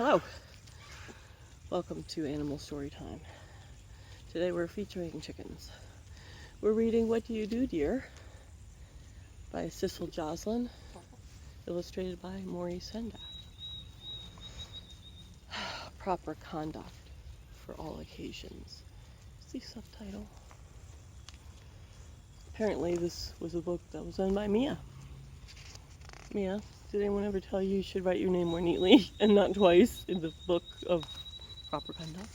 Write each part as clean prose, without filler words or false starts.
Hello, welcome to Animal Story Time. Today we're featuring chickens. We're reading What Do You Do, Dear? By Cecil Joslin, illustrated by Maurice Sendak. Proper conduct for all occasions is the subtitle. Apparently this was a book that was done by Mia. Mia, did anyone ever tell you should write your name more neatly and not twice in the book of proper conduct?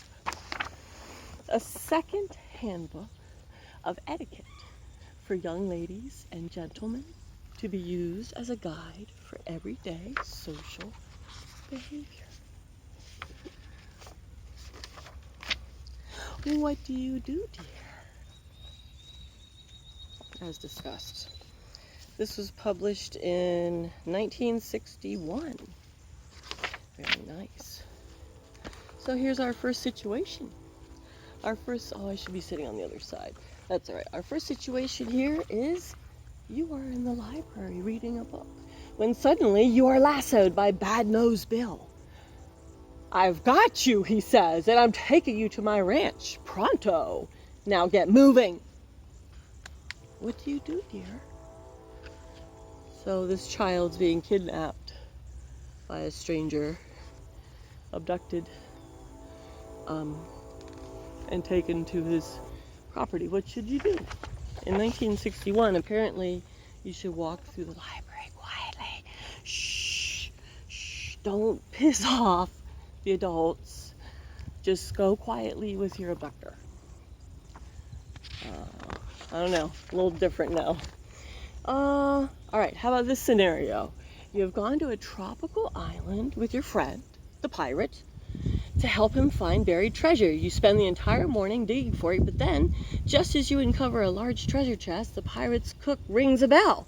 A second handbook of etiquette for young ladies and gentlemen to be used as a guide for everyday social behavior. What do you do, dear? As discussed. This was published in 1961. Very nice. So here's our first situation. I should be sitting on the other side. That's all right. Our first situation here is you are in the library reading a book when suddenly you are lassoed by Bad-Nosed Bill. "I've got you," he says, "and I'm taking you to my ranch. Pronto. Now get moving." What do you do, dear? So this child's being kidnapped by a stranger, abducted, and taken to his property. What should you do? In 1961, apparently, you should walk through the library quietly. Shh, shh, don't piss off the adults. Just go quietly with your abductor. I don't know, a little different now. All right, how about this scenario? You have gone to a tropical island with your friend, the pirate, to help him find buried treasure. You spend the entire morning digging for it, but then, just as you uncover a large treasure chest, the pirate's cook rings a bell.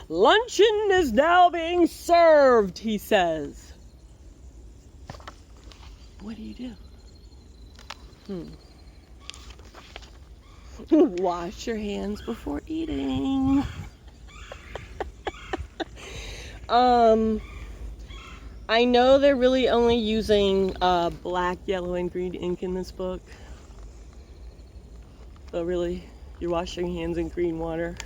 "Luncheon is now being served," he says. What do you do? Wash your hands before eating. I know they're really only using black, yellow, and green ink in this book. So really, you're washing your hands in green water.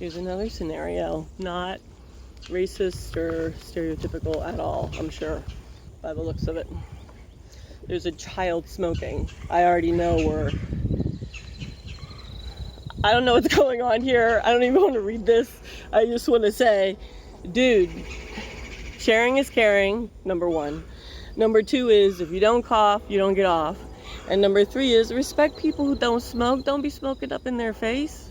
Here's another scenario. Not racist or stereotypical at all, I'm sure, by the looks of it. There's a child smoking. I already know I don't know what's going on here. I don't even want to read this. I just want to say, dude, sharing is caring, number one. Number two is, if you don't cough, you don't get off. And number three is, respect people who don't smoke. Don't be smoking up in their face.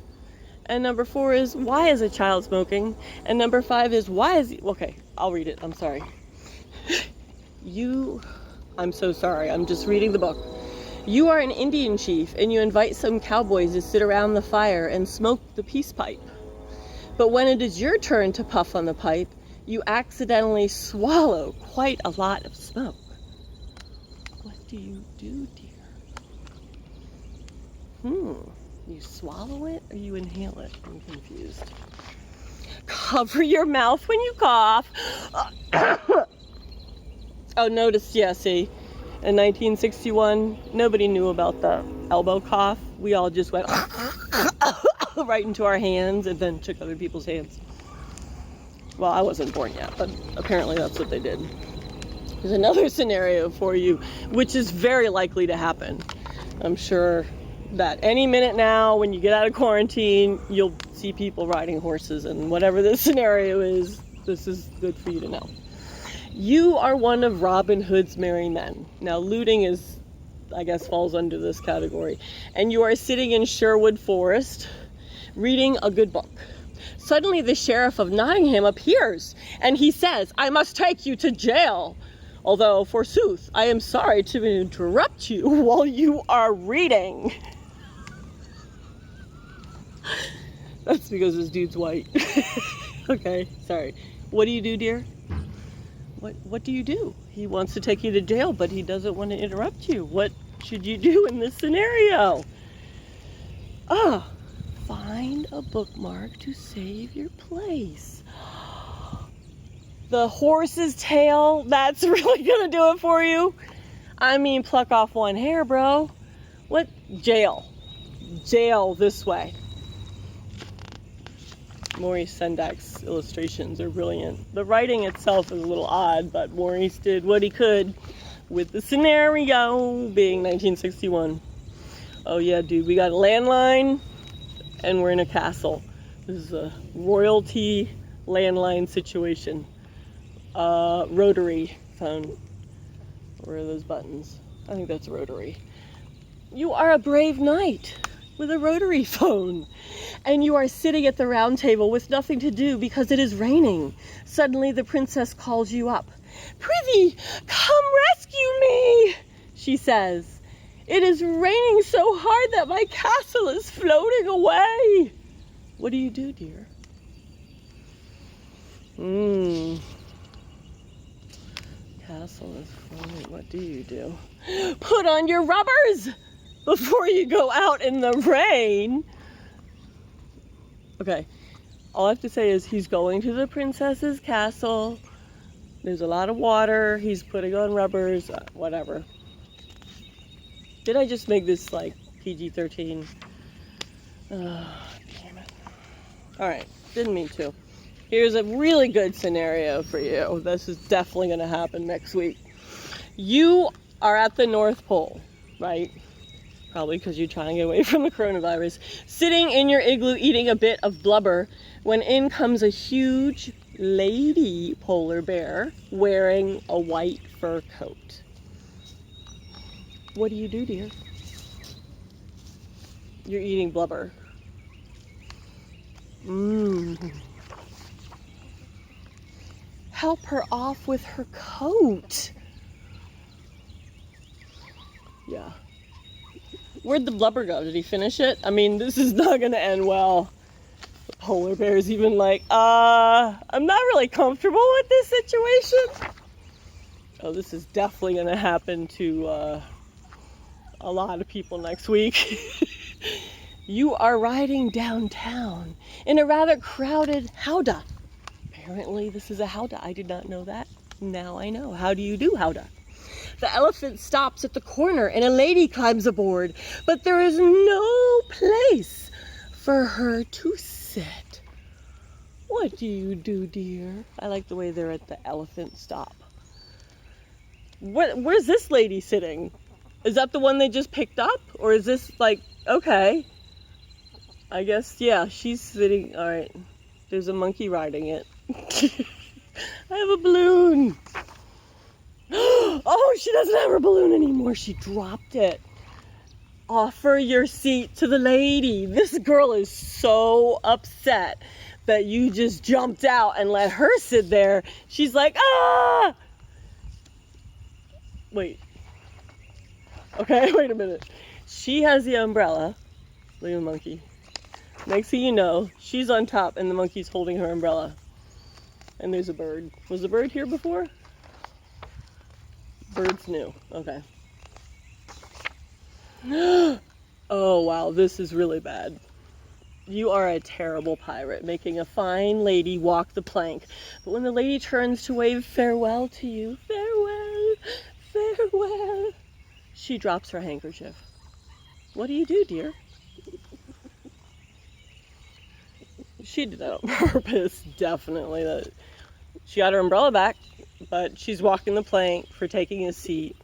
And number four is, why is a child smoking? And number five is, okay, I'll read it. I'm sorry. I'm so sorry. I'm just reading the book. You are an Indian chief, and you invite some cowboys to sit around the fire and smoke the peace pipe. But when it is your turn to puff on the pipe, you accidentally swallow quite a lot of smoke. What do you do, dear? You swallow it or you inhale it? I'm confused. Cover your mouth when you cough. Oh, notice, yeah, see, in 1961, nobody knew about the elbow cough. We all just went right into our hands and then took other people's hands. Well, I wasn't born yet, but apparently that's what they did. There's another scenario for you, which is very likely to happen. I'm sure that any minute now, when you get out of quarantine, you'll see people riding horses, and whatever this scenario is, this is good for you to know. You are one of Robin Hood's merry men. Now, looting falls under this category. And you are sitting in Sherwood Forest, reading a good book. Suddenly, the sheriff of Nottingham appears, and he says, "I must take you to jail. Although, forsooth, I am sorry to interrupt you while you are reading." That's because this dude's white. Okay, sorry. What do you do, dear? What do you do? He wants to take you to jail, but he doesn't want to interrupt you. What should you do in this scenario? Find a bookmark to save your place. The horse's tail, that's really gonna do it for you. I mean, pluck off one hair, bro. What? Jail. Jail this way. Maurice Sendak's illustrations are brilliant. The writing itself is a little odd, but Maurice did what he could with the scenario being 1961. Oh yeah, dude, we got a landline and we're in a castle. This is a royalty landline situation. Rotary phone. Where are those buttons? I think that's rotary. You are a brave knight with a rotary phone. And you are sitting at the round table with nothing to do because it is raining. Suddenly the princess calls you up. "Prithee, come rescue me," she says. "It is raining so hard that my castle is floating away." What do you do, dear? Castle is floating. What do you do? Put on your rubbers before you go out in the rain. Okay, all I have to say is he's going to the princess's castle. There's a lot of water. He's putting on rubbers, whatever. Did I just make this like PG-13? Oh, damn it. All right, didn't mean to. Here's a really good scenario for you. This is definitely going to happen next week. You are at the North Pole, right? Probably because you're trying to get away from the coronavirus, sitting in your igloo eating a bit of blubber, when in comes a huge lady polar bear wearing a white fur coat. What do you do, dear? You're eating blubber. Help her off with her coat. Yeah. Where'd the blubber go? Did he finish it? I mean, this is not gonna end well. The polar bear's even like, I'm not really comfortable with this situation. Oh, this is definitely gonna happen to a lot of people next week. You are riding downtown in a rather crowded howdah. Apparently this is a howdah. I did not know that. Now I know. How do you do howdah? The elephant stops at the corner and a lady climbs aboard, but there is no place for her to sit. What do you do, dear? I like the way they're at the elephant stop. Where's this lady sitting? Is that the one they just picked up? Or is this like, okay. I guess, yeah, she's sitting, all right. There's a monkey riding it. I have a balloon. Oh, she doesn't have her balloon anymore. She dropped it. Offer your seat to the lady. This girl is so upset that you just jumped out and let her sit there. She's like, ah! Wait. Okay, wait a minute. She has the umbrella. Look at the monkey. Next thing you know, she's on top and the monkey's holding her umbrella. And there's a bird. Was the bird here before? Bird's new. Okay. Oh, wow. This is really bad. You are a terrible pirate, making a fine lady walk the plank. But when the lady turns to wave farewell to you, farewell, farewell, she drops her handkerchief. What do you do, dear? She did that on purpose, definitely. She got her umbrella back, but she's walking the plank for taking a seat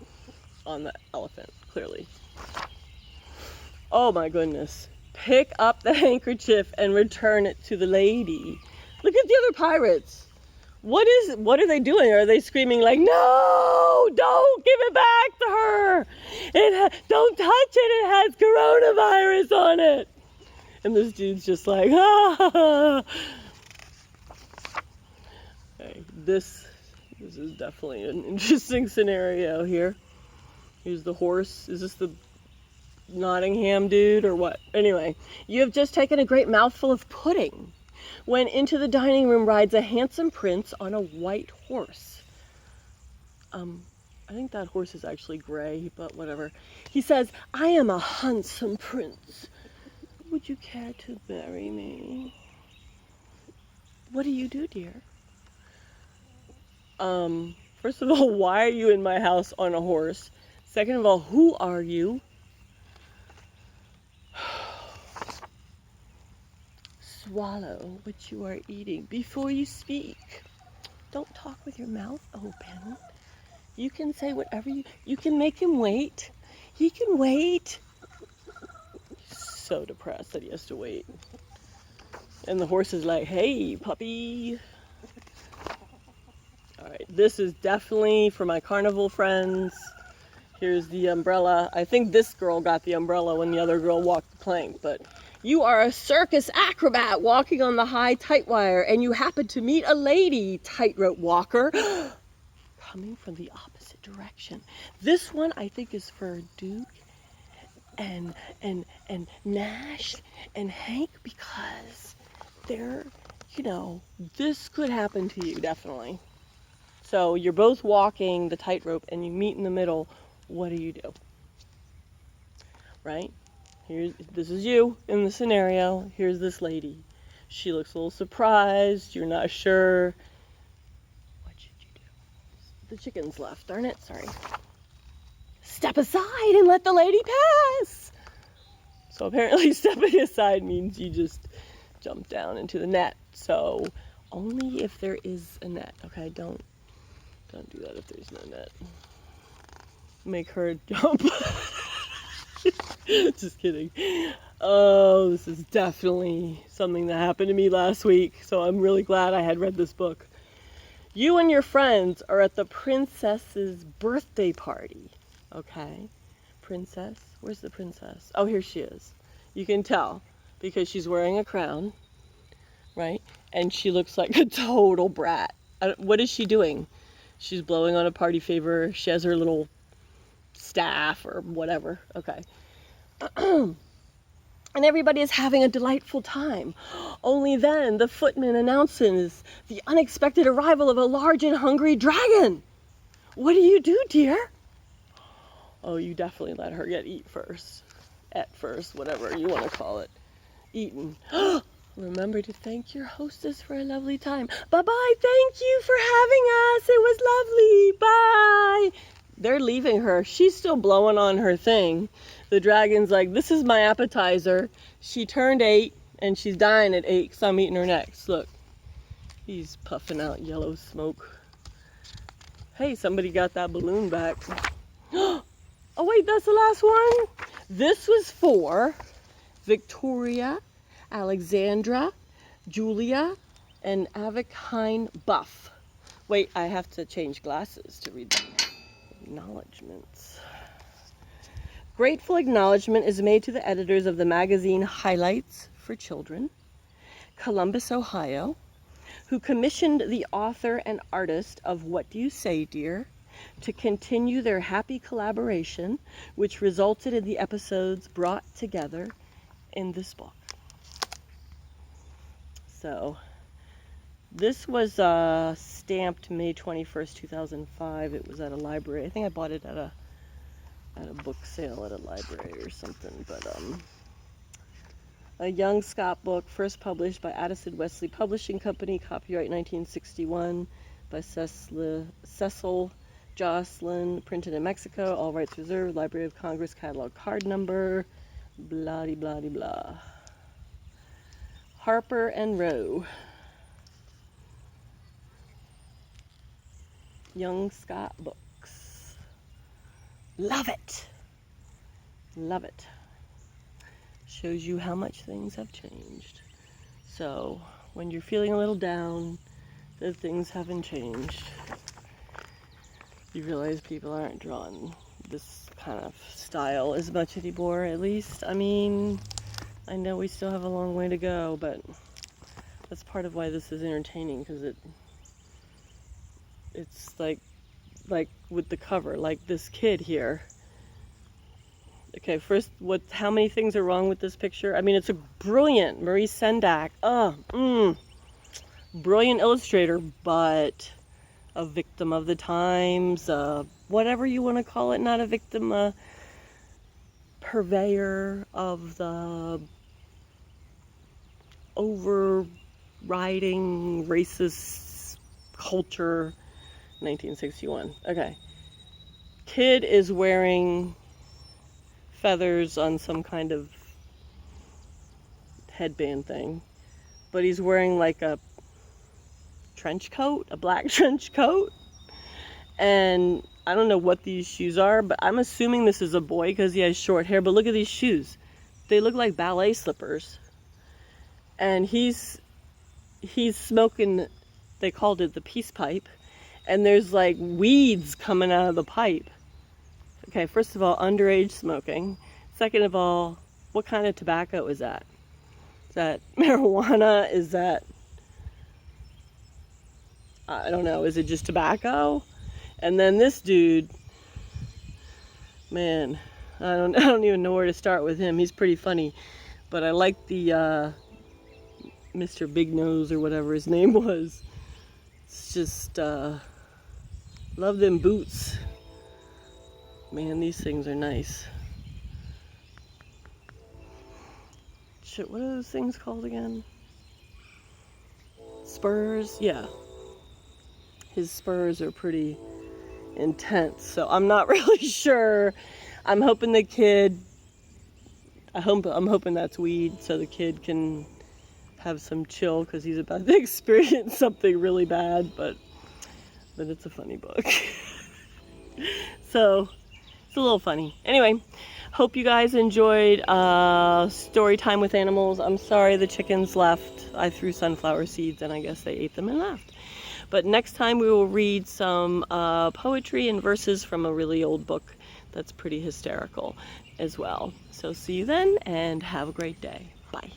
on the elephant, clearly. Oh my goodness. Pick up the handkerchief and return it to the lady. Look at the other pirates. What are they doing? Are they screaming like, no, don't give it back to her. Don't touch it, it has coronavirus on it. And this dude's just like, ah. Okay, this is definitely an interesting scenario here. Here's the horse. Is this the Nottingham dude or what? Anyway, you have just taken a great mouthful of pudding when into the dining room rides a handsome prince on a white horse. I think that horse is actually gray, but whatever. He says, I am a handsome prince. Would you care to marry me? What do you do, dear? First of all, why are you in my house on a horse? Second of all, who are you? Swallow what you are eating before you speak. Don't talk with your mouth open. You can say whatever you can make him wait. He can wait. He's so depressed that he has to wait. And the horse is like, hey, puppy. All right, this is definitely for my carnival friends. Here's the umbrella. I think this girl got the umbrella when the other girl walked the plank, but you are a circus acrobat walking on the high tight wire, and you happen to meet a lady tightrope walker coming from the opposite direction. This one I think is for Duke and Nash and Hank, because they're, this could happen to you definitely. So you're both walking the tightrope and you meet in the middle. What do? Right? This is you in the scenario. Here's this lady. She looks a little surprised. You're not sure. What should you do? The chicken's left. Darn it. Sorry. Step aside and let the lady pass. So apparently stepping aside means you just jump down into the net. So only if there is a net. Okay, don't do that if there's no net. Make her jump. Just kidding. Oh, this is definitely something that happened to me last week, so I'm really glad I had read this book. You and your friends are at the princess's birthday party. Okay? Princess? Where's the princess? Oh, here she is. You can tell because she's wearing a crown, right? And she looks like a total brat. What is she doing? She's blowing on a party favor. She has her little staff or whatever. Okay. And everybody is having a delightful time. Only then the footman announces the unexpected arrival of a large and hungry dragon. What do you do, dear? Oh, you definitely let her get at first, whatever you want to call it. Eaten. Remember to thank your hostess for a lovely time. Bye-bye. Thank you for having us. It was lovely. Bye. They're leaving her. She's still blowing on her thing. The dragon's like, this is my appetizer. She turned 8 and she's dying at 8 because I'm eating her next. Look. He's puffing out yellow smoke. Hey, somebody got that balloon back. Oh, wait, that's the last one? This was for Victoria, Alexandra, Julia, and Avakine Buff. Wait, I have to change glasses to read the acknowledgements. Grateful acknowledgement is made to the editors of the magazine Highlights for Children, Columbus, Ohio, who commissioned the author and artist of What Do You Say, Dear? To continue their happy collaboration, which resulted in the episodes brought together in this book. So, this was stamped May 21st, 2005. It was at a library. I think I bought it at a book sale at a library or something. But a Young Scott book, first published by Addison Wesley Publishing Company, copyright 1961, by Cecil Jocelyn, printed in Mexico, all rights reserved, Library of Congress catalog card number, blah de blah de blah. Harper and Row. Young Scott books. Love it. Love it. Shows you how much things have changed. So, when you're feeling a little down that things haven't changed, you realize people aren't drawing this kind of style as much anymore, at least. I mean, I know we still have a long way to go, but that's part of why this is entertaining, because it's like with the cover, like this kid here. Okay, first, how many things are wrong with this picture? I mean, it's a brilliant Marie Sendak. Brilliant illustrator, but a victim of the times, whatever you want to call it, not a victim, purveyor of the overriding racist culture 1961. Okay. Kid is wearing feathers on some kind of headband thing, but he's wearing like a trench coat, a black trench coat, and I don't know what these shoes are, but I'm assuming this is a boy because he has short hair. But look at these shoes. They look like ballet slippers. And he's smoking, they called it the peace pipe, and there's like weeds coming out of the pipe. Okay, first of all, underage smoking. Second of all, what kind of tobacco is that? Is that marijuana? Is that, I don't know, is it just tobacco? And then this dude, man, I don't even know where to start with him. He's pretty funny, but I like the Mr. Big Nose or whatever his name was. It's just love them boots. Man, these things are nice. Shit, what are those things called again? Spurs? Yeah. His spurs are pretty intense, so I'm not really sure. I'm hoping the kid, I'm hoping that's weed so the kid can have some chill because he's about to experience something really bad, but it's a funny book. So it's a little funny. Anyway, hope you guys enjoyed story time with animals. I'm sorry the chickens left. I threw sunflower seeds and I guess they ate them and left. But next time we will read some poetry and verses from a really old book that's pretty hysterical as well. So see you then and have a great day. Bye.